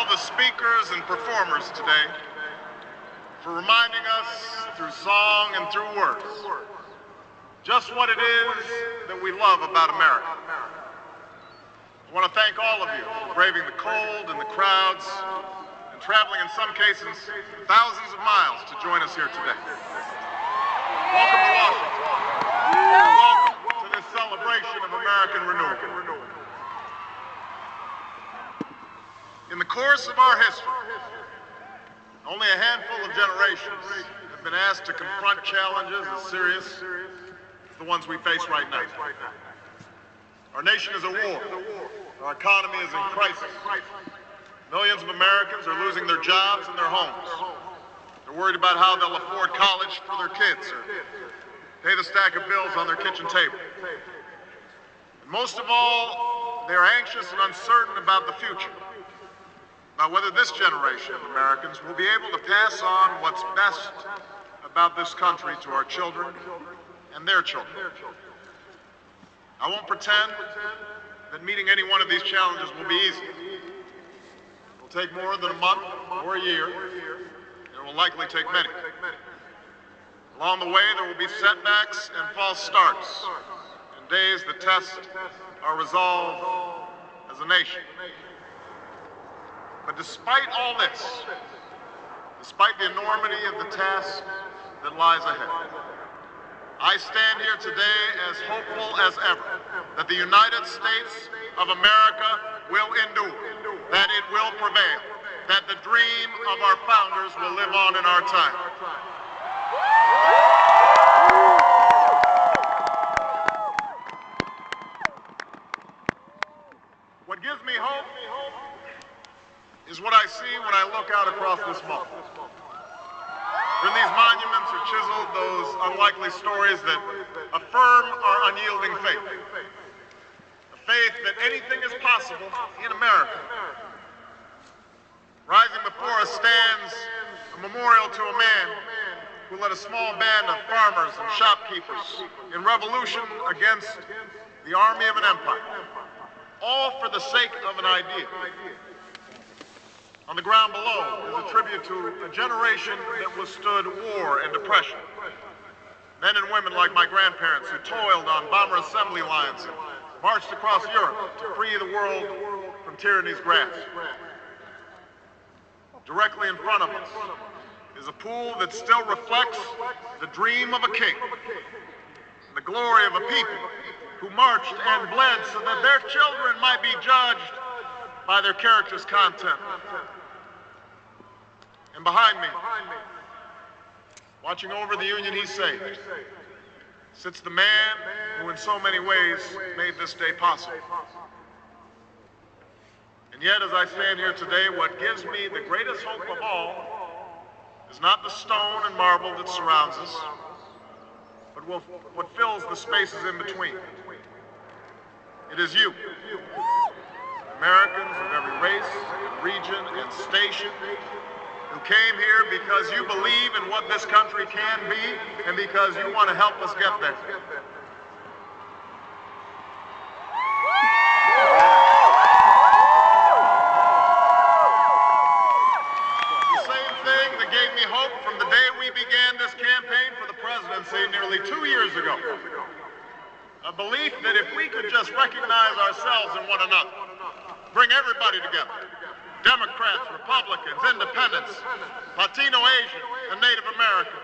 the speakers and performers today for reminding us through song and through words just what it is that we love about America. I want to thank all of you for braving the cold and the crowds and traveling in some cases thousands of miles to join us here today. Welcome to Washington. Welcome to this celebration of American renewal. In the course of our history, only a handful of generations have been asked to confront challenges as serious as the ones we face right now. Our nation is at war. Our economy is in crisis. Millions of Americans are losing their jobs and their homes. They're worried about how they'll afford college for their kids or pay the stack of bills on their kitchen table. And most of all, they're anxious and uncertain about the future, about whether this generation of Americans will be able to pass on what's best about this country to our children and their children. I won't pretend that meeting any one of these challenges will be easy. It will take more than a month or a year, and it will likely take many. Along the way, there will be setbacks and false starts, and days that test our resolve as a nation. But despite all this, despite the enormity of the task that lies ahead, I stand here today as hopeful as ever that the United States of America will endure, that it will prevail, that the dream of our founders will live on in our time. What gives me hope is what I see when I look out across this mall. In these monuments are chiseled those unlikely stories that affirm our unyielding faith. A faith that anything is possible in America. Rising before us stands a memorial to a man who led a small band of farmers and shopkeepers in revolution against the army of an empire, all for the sake of an idea. On the ground below is a tribute to a generation that withstood war and depression. Men and women like my grandparents who toiled on bomber assembly lines and marched across Europe to free the world from tyranny's grasp. Directly in front of us is a pool that still reflects the dream of a king, and the glory of a people who marched and bled so that their children might be judged by their character's content. And behind me, watching over the Union he saved, sits the man who in so many ways made this day possible. And yet, as I stand here today, what gives me the greatest hope of all is not the stone and marble that surrounds us, but what fills the spaces in between. It is you, Americans of every race, region, and station, who came here because you believe in what this country can be and because you want to help us get there. The same thing that gave me hope from the day we began this campaign for the presidency nearly 2 years ago. A belief that if we could just recognize ourselves in one another, bring everybody together, Democrats, Republicans, Independents, Latino, Asian, and Native American,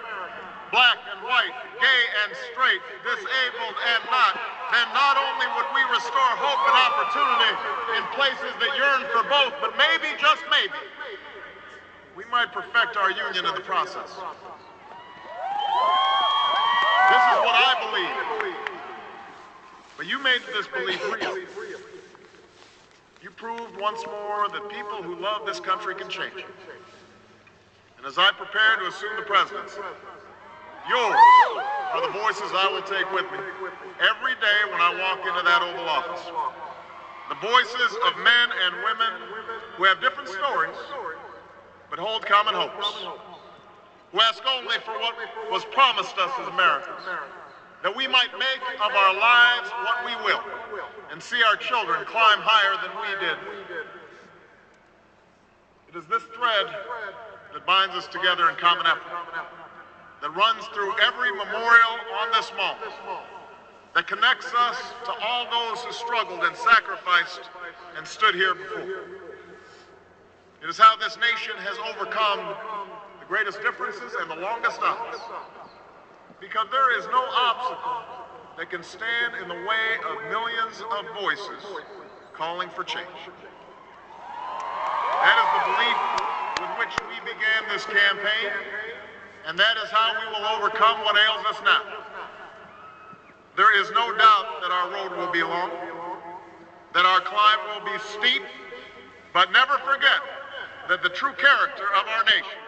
black and white, gay and straight, disabled and not, then not only would we restore hope and opportunity in places that yearn for both, but maybe, just maybe, we might perfect our union in the process. This is what I believe. But you made this belief real. You proved once more that people who love this country can change it. And as I prepare to assume the presidency, yours are the voices I will take with me every day when I walk into that Oval Office. The voices of men and women who have different stories, but hold common hopes, who ask only for what was promised us as Americans, that we might make of our lives what we will, and see our children climb higher than we did. It is this thread that binds us together in common effort, that runs through every memorial on this mall, that connects us to all those who struggled and sacrificed and stood here before. It is how this nation has overcome the greatest differences and the longest odds, because there is no obstacle that can stand in the way of millions of voices calling for change. That is the belief with which we began this campaign, and that is how we will overcome what ails us now. There is no doubt that our road will be long, that our climb will be steep, but never forget that the true character of our nation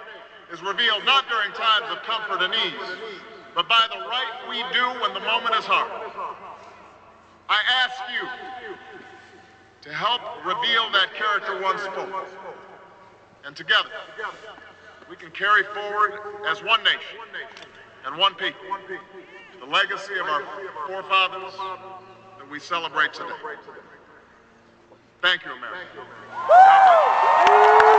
is revealed not during times of comfort and ease, but by the right we do when the moment is hard. I ask you to help reveal that character once spoke, and together we can carry forward as one nation and one people the legacy of our forefathers that we celebrate today. Thank you, America. God bless you.